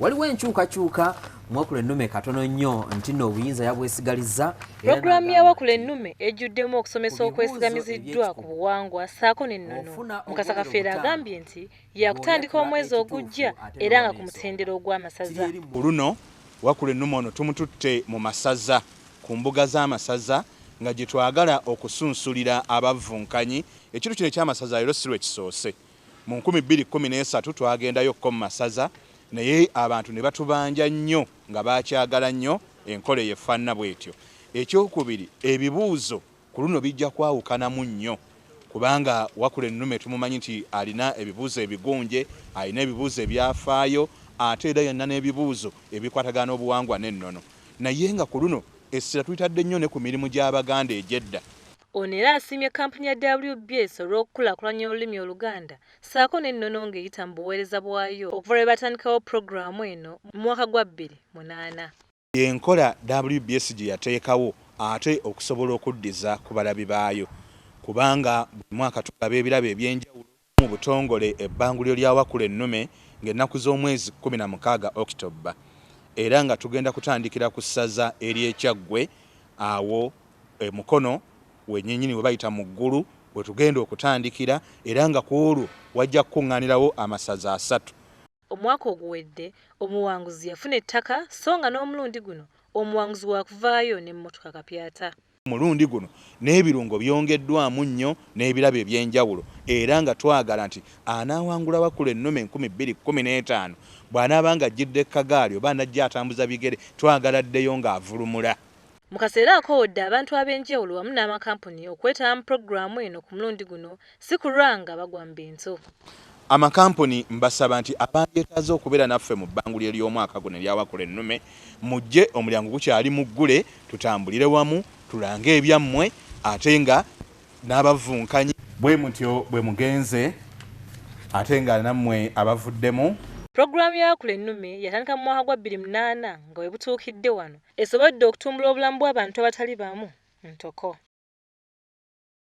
Waliwo enkyukakyuka mwakula ennume katono nnyo nti nno obuyinza yabwesigalizza. Pulogulaamu ya wakula ennume ejjuddemu okusomesa okwesigamiziddwa ku buwangwa ssaako n'ennono. Mukasa Kafeero agambye nti yakutandika omwezi ogujja era nga ku mutendera ogw'amasaza. Oluno wakula ennume ono tumututte mu masaza ku mbuga z'amasaza nga gye twagala okusunsulira abavvunkanyi. Ekintu kino eky'amasaza leero si lwe kisoose. Mu 2013 twagendayokko mu masaza naye abantu ne batubanja nnyo nga bakyagala nnyo enkola eyefaanana bw'etyo. Ekyokubiri, ebibuuzo ku luno bijja kwawukanamu nnyo kubanga wakula ennume tumumanyi nti alina ebibuuzo ebigunje, alina ebibuuzo ebyafaayo, ate era yenna n'ebibuuzo ebikwatagana obuwangwa n'ennono. Naye nga ku luno essira tuyitadde nnyo ne ku mirimu gy'Abaganda egy'edda. Ono era asiimye kampuni ya WBS olw'okukulaakulanya olulimi Oluganda ssaako n'ennono ng'eyita mu buweereza bwayo okuva lwe batandikawo pulogulaamu eno mu mwaka gwa 2008. Enkola WBS gye yateekawo ate okusobola okuddiza ku balabi baayo kubanga buli mwaka tulaba ebirabo eby'enjawulo mu butongole ebbanguliro lya wakula ennume ng'ennaku z'omwezi 16 Okitoba era nga tugenda kutandikira ku ssaza ery'Ekyaggwe awo Mukono wennyini we bayita mu ggulu we tugenda okutandikira era nga ku olwo wajja kukuŋŋaanirawo amasaza 3. Omwaka oguwedde omuwanguzi yafuna ettaka so nga n'omulundi guno omuwanguzi wakuvaayo n'emmotoka kapyata. Omulundi guno n'ebirungo byongeddwamu nnyo n'ebirabo eby'enjawulo era nga twagala nti anaawangula wakula ennume 2015 bw'anaaba nga ajjidde Kagaali oba anajja atambuza bigere twagala ddeyo ng'avulumula. Mu kaseera akowodde abantu ab'enjawulo wamu n'amakampuni okwetaba mu pulogulaamu eno ku mulundi guno si kulwa nga bagwa mu bintu. Amakampuni mbasaba nti abandyetaaze okubeera naffe mu bbanguliro ly'omwaka guno erya wakula ennume mujje, omulyango gukyali muggule, tutambulire wamu tulange ebyammwe ate nga n'abavvunkanyi bwe mutyo bwe mugenze ate nga nammwe abavuddemu. Pulogulaamu ya wakula ennume yatandika mu mwaka gwa 2008 nga we butuukidde wano esobodde okutumbula obulamu bw'abantu abatali bamu ntoko.